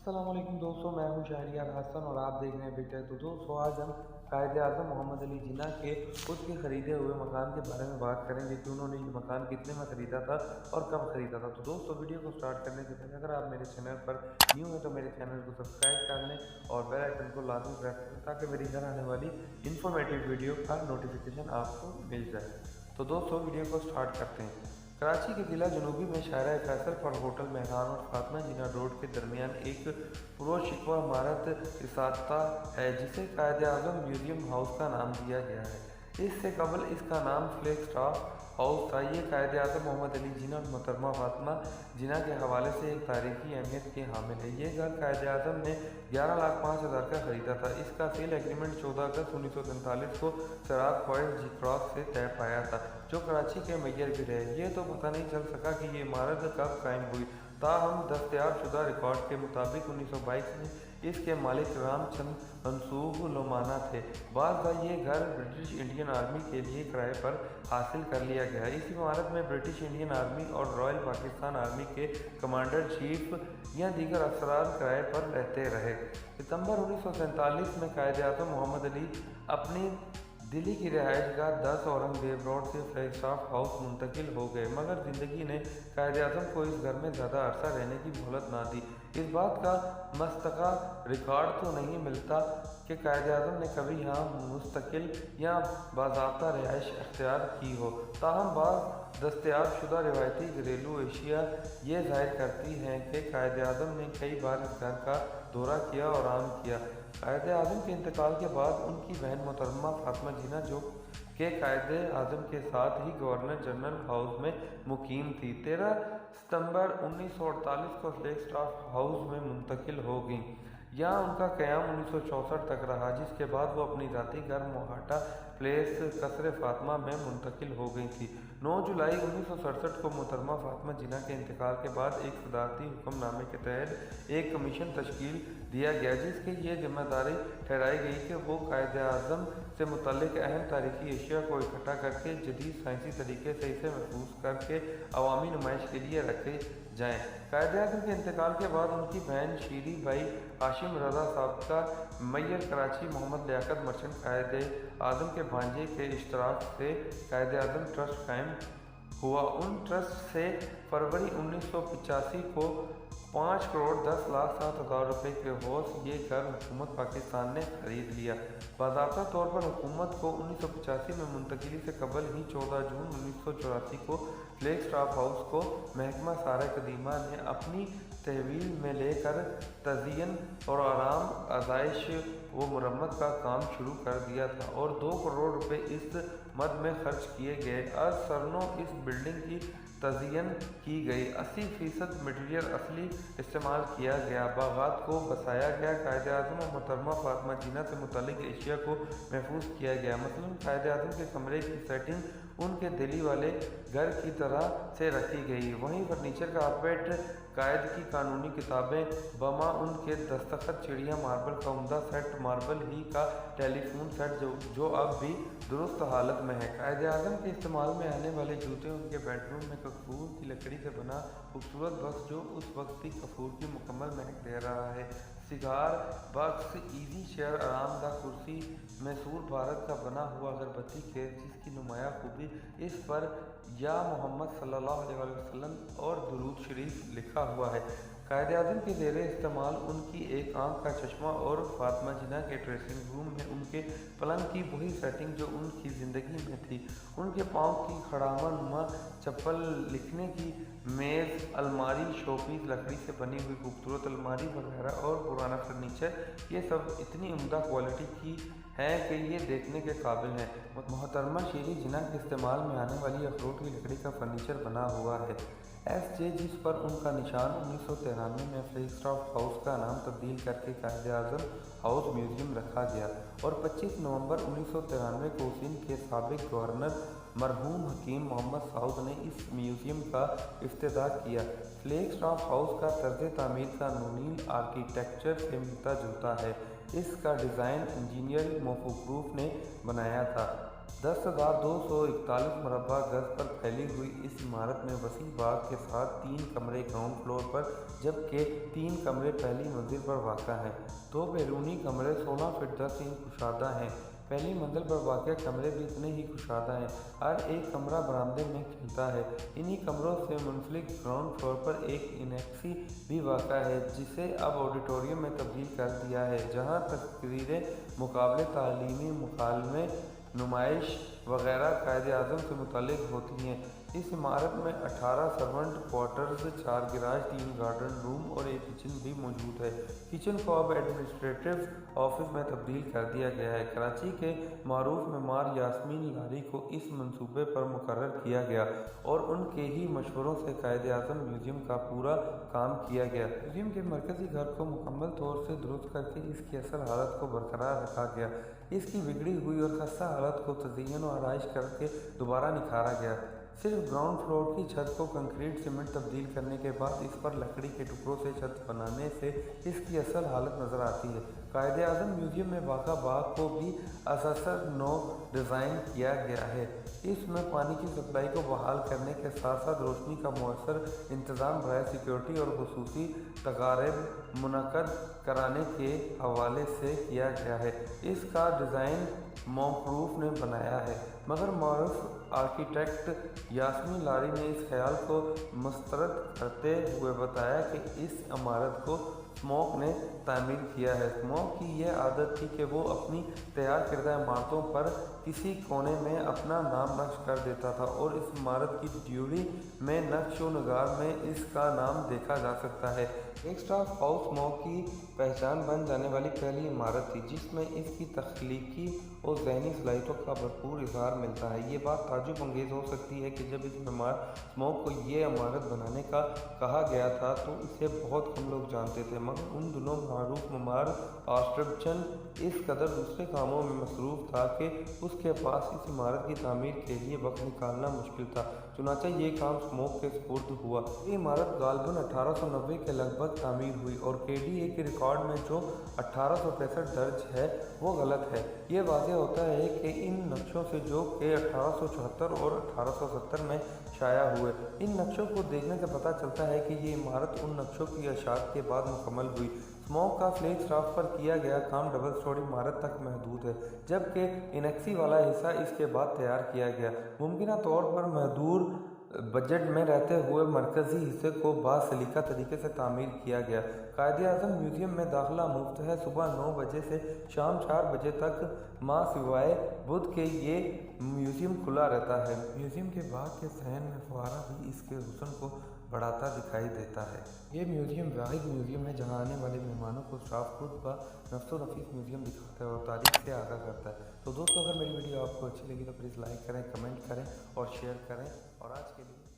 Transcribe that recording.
अस्सलाम वालेकुम दोस्तों, मैं हूं शहरियार हसन और आप देख रहे हैं बिग टेक। तो दोस्तों आज हम कायदे आज़म मोहम्मद अली जिन्ना के उसके ख़रीदे हुए मकान के बारे में बात करेंगे कि उन्होंने ये मकान कितने में ख़रीदा था और कब ख़रीदा था। तो दोस्तों वीडियो को स्टार्ट करने से पहले अगर आप मेरे चैनल पर न्यू हैं तो मेरे चैनल को सब्सक्राइब कर लें और बेल आइकन को लाजमी प्रेस करें ताकि मेरी घर आने वाली इन्फॉर्मेटिव वीडियो का नोटिफिकेशन आपको मिल जाए। तो दोस्तों वीडियो को स्टार्ट करते हैं। कराची के ज़िला जनूबी में शाहरा फैसल पर होटल मेहरान और फातिमा जिन्ना रोड के दरमियान एक पुरशिकवा इमारत इसाता है जिसे कायदे आज़म म्यूजियम हाउस का नाम दिया गया है। इससे कबल इसका नाम फ्लैग स्टाफ हाउस था। ये कायदे आज़म मोहम्मद अली जिन्ना और मोहतरमा फातिमा जिन्ना के हवाले से एक तारीखी अहमियत के हामिल है। ये घर कायदे आज़म ने 11,05,000 का ख़रीदा था। इसका सेल एग्रीमेंट 14 अगस्त 1943 को सराग क्वाइस जी क्रॉस से तय पाया था जो कराची के मैयर भी रहे। ये तो पता नहीं चल सका कि ये इमारत कब कायम हुई। ताहम दस्तयाब शुदा रिकॉर्ड के मुताबिक 1922 में इसके मालिक रामचंद मनसूब लोमाना थे। बाद ये घर ब्रिटिश इंडियन आर्मी के लिए किराए पर हासिल कर लिया गया। इस इमारत में ब्रिटिश इंडियन आर्मी और रॉयल पाकिस्तान आर्मी के कमांडर चीफ या दीगर अफसरान किराए पर रहते रहे। सितंबर 1947 में कायदे आज़म मोहम्मद अली अपनी दिल्ली की रिहाइश गाह 10 औरंगजेब रोड से फ्लैग स्टाफ हाउस मुंतकिल हो गए, मगर ज़िंदगी ने कायदे आज़म को इस घर में ज़्यादा अरसा रहने की मोहलत ना दी। इस बात का मस्तका रिकॉर्ड तो नहीं मिलता कि कायदे आज़म ने कभी यहाँ मुस्तकिल या बाज़ाब्ता रिहाइश अख्तियार की हो। ताहम बाज़ दस्तयाब शुदा रिवायती घरेलू एशिया ये जाहिर करती हैं कि कायदे आज़म ने कई बार इस घर का दौरा किया और आराम किया। कायदे आज़म के इंतकाल के बाद उनकी बहन मोहतरमा फातिमा जिन्ना जो के कायदे आज़म के साथ ही गवर्नर जनरल हाउस में मुकीम थी, 13 सितंबर 1948 को फ्लैग स्टाफ हाउस में मुंतकिल हो गई। यहाँ उनका क़याम 1964 तक रहा, जिसके बाद वो अपनी ज़ाती घर मोहाटा प्लेस कसर फातिमा में मुंतकिल हो गई थी। 9 जुलाई 1967 को मोहतरमा फातिमा जिन्ना के इंतकाल के बाद एक सदारती हुक्मनामे के तहत एक कमीशन तश्कील दिया गया जिसकी ये जिम्मेदारी ठहराई गई कि वो कायदे आज़म से मुतल्लिक अहम तारीखी एशिया को इकट्ठा करके जदीद साइंसी तरीके से इसे महफूज करके अवामी नुमाइश के लिए रखे जाएँ। कायदे आज़म के इंतकाल के बाद उनकी बहन शीरी भाई हाशिम रज़ा साबका मैयर कराची मोहम्मद लियाकत मर्चेंट कायदे आज़म के भांजे के इश्तराक से कायदे आज़म ट्रस्ट कायम हुआ। उन ट्रस्ट से फरवरी 1985 को 5,10,07,000 रुपये के होश ये घर हुकूमत पाकिस्तान ने खरीद लिया। बाज़ाब्ता तौर पर हुकूमत को 1985 में मुंतकिली से कबल ही 14 जून 1984 को फ्लैग स्टाफ हाउस को महकमा सारा कदीमा ने अपनी तहवील में लेकर तज़यीन और आराम आज़ाइश व मरम्मत का काम शुरू कर दिया था और 2 करोड़ रुपए इस मद में खर्च किए गए। आज सरनों इस बिल्डिंग की तज़यीन की गई, 80% मटीरियल असली इस्तेमाल किया गया, बागात को बसाया गया, कायदे आज़म और मोहतरमा फातिमा जिन्ना से मुतल्लिक एशिया को महफूज किया गया। मसलन कायदे आज़म के कमरे की सेटिंग उनके दिल्ली वाले घर की तरह से रखी गई। वहीं फर्नीचर का कारपेट, कायद की कानूनी किताबें, बमा उनके दस्तखत, चिड़िया मार्बल का उम्दा सेट, मार्बल ही का टेलीफोन सेट जो अब भी दुरुस्त हालत में है। कायदे आज़म के इस्तेमाल में आने वाले जूते उनके बेडरूम में कपूर की लकड़ी से बना खूबसूरत बक्स जो उस वक्त भी कपूर की मुकम्मल महक दे रहा है। सिगार बक्स, इजी चेयर, आरामदा कुर्सी, मैसूर भारत का बना हुआ अगरबत्ती केस जिसकी नुमाया खूबी इस पर या मोहम्मद सल्लल्लाहु अलैहि वसल्लम और दुरूद शरीफ लिखा हुआ है। कायदे आज़म के ज़ेरे इस्तेमाल उनकी एक आंख का चश्मा और फातिमा जिन्ना के ड्रेसिंग रूम में उनके पलंग की वही सेटिंग जो उनकी ज़िंदगी में थी। उनके पाँव की खड़ामा नुमा चप्पल, लिखने की मेज़, अलमारी, शोपीस, लकड़ी से बनी हुई खूबसूरत अलमारी वगैरह और पुराना फर्नीचर, ये सब इतनी उम्दा क्वालिटी की है कि ये देखने के काबिल हैं। मोहतरमा शीरी जिन्ना के इस्तेमाल में आने वाली अखरोट की लकड़ी का फर्नीचर बना हुआ है। SJ जिस पर उनका निशान 1993 में फ्लैग स्टाफ हाउस का नाम तब्दील करके कायदे आज़म हाउस म्यूजियम रखा गया और 25 नवंबर 1993 को सिंध के साबिक गवर्नर मरहूम हकीम मोहम्मद साउद ने इस म्यूजियम का इफ्तिताह किया। फ्लैग स्टाफ हाउस का तर्ज तामीर का नूनील आर्किटेक्चर से मिलता जुलता है। इसका डिज़ाइन इंजीनियर मोफूक ने बनाया था। 10,241 मुरबा गज पर फैली हुई इस इमारत में वसीع बाग के साथ 3 कमरे ग्राउंड फ्लोर पर जबकि 3 कमरे पहली मंजिल पर वाक़ा हैं। 2 बैरूनी कमरे 16 फीट 10 इंच कुशादा हैं। पहली मंजिल पर वाक़ कमरे भी इतने ही कुशादा हैं। हर एक कमरा बरामदे में खिलता है। इन्हीं कमरों से मुंसलिक ग्राउंड फ्लोर पर एक एनेक्सी भी वाक़ा है जिसे अब ऑडिटोरियम में तब्दील कर दिया है, जहाँ तकरीरें, मुकाबले, तालीमी मुकालमे, नुमाइश वगैरह कायद-ए-आज़म से मुतल्लिक़ होती हैं। इस इमारत में 18 servant quarters, 4 garage, 3 garden room और एक किचन भी मौजूद है। किचन को अब एडमिनिस्ट्रेटिव ऑफिस में तब्दील कर दिया गया है। कराची के मारूफ मेमार यास्मीन लारी को इस मंसूबे पर मुकर्रर किया गया और उनके ही मशवरों से कायद-ए-आज़म म्यूज़ियम का पूरा काम किया गया। म्यूज़ियम के मरकज़ी घर को मुकम्मल तौर से दुरुस्त करके इसकी असल हालत को बरकरार रखा गया। इसकी बिगड़ी हुई और खस्ता हालत को तज़य्युन व आराइश करके दोबारा निखारा गया। सिर्फ ग्राउंड फ्लोर की छत को कंक्रीट सीमेंट तब्दील करने के बाद इस पर लकड़ी के टुकड़ों से छत बनाने से इसकी असल हालत नज़र आती है। कायद-ए-आज़म म्यूज़ियम में वाक़ा बाग को भी असर नो डिज़ाइन किया गया है। इसमें पानी की सप्लाई को बहाल करने के साथ साथ रोशनी का मौसर इंतज़ाम बराए सिक्योरिटी और खुसूसी तकारीब मुनक़्क़द कराने के हवाले से किया गया है। इसका डिज़ाइन मौप्रूफ ने बनाया है, मगर मारूफ आर्किटेक्ट यास्मीन लारी ने इस ख्याल को मुस्तरद करते हुए बताया कि इस इमारत को स्मोक ने तामीर किया है। स्मोक की यह आदत थी कि वो अपनी तैयार करदा इमारतों पर किसी कोने में अपना नाम नक्श कर देता था और इस इमारत की ड्यूरी में नक्श व नगार में इसका नाम देखा जा सकता है। एक स्टाफ हाउस स्मोक की पहचान बन जाने वाली पहली इमारत थी जिसमें इसकी तख्लीकी और ज़हनी सलाहियतों का भरपूर इज़हार मिलता है। ये बात ताज्जुब अंगेज़ हो सकती है कि जब इस मेमार स्मोक को ये इमारत बनाने का कहा गया था तो इसे बहुत कम लोग जानते थे, मगर उन दिनों मारूफ मेमार ऑस्ट्रिब्चन इस कदर दूसरे कामों में मसरूफ़ था कि उसके पास इस इमारत की तामीर के लिए वक्त निकालना मुश्किल था। चुनांचे ये काम स्मोक के सुपुर्द हुआ। ये इमारत गालबन 1890 के लगभग तामीर हुई और KDA के रिकॉर्ड में जो 1865 दर्ज है वो गलत है। ये वाज़ेह होता है कि इन नक्शों से जो कि 1874 और 1870 में शाया हुए, इन नक्शों को देखने से पता चलता है कि ये इमारत उन नक्शों की अशात के बाद मुकम्मल हुई। स्मोक का फ्लेज स्टाफ पर किया गया काम डबल स्टोरी इमारत तक महदूद है, जबकि इनेक्सी वाला हिस्सा इसके बाद तैयार किया गया। मुमकिन तौर पर महदूद बजट में रहते हुए मरकज़ी हिस्से को बासलीका तरीके से तामीर किया गया। कायद-ए-आज़म म्यूज़ियम में दाखिला मुफ्त है। सुबह 9 बजे से शाम 4 बजे तक माह सिवाय बुध के ये म्यूज़ियम खुला रहता है। म्यूज़ियम के बाग के सहन में फुहारा भी इसके हुस्न को बढ़ाता दिखाई देता है। ये म्यूज़ियम वाहिद म्यूज़ियम है जहाँ आने वाले मेहमानों को स्टाफ खुद ब नफ्सो नफीस म्यूज़ियम दिखाता है और तारीख से आगाह करता है। तो दोस्तों, अगर मेरी वीडियो आपको अच्छी लगी तो प्लीज़ लाइक करें, कमेंट करें और शेयर करें। और आज के लिए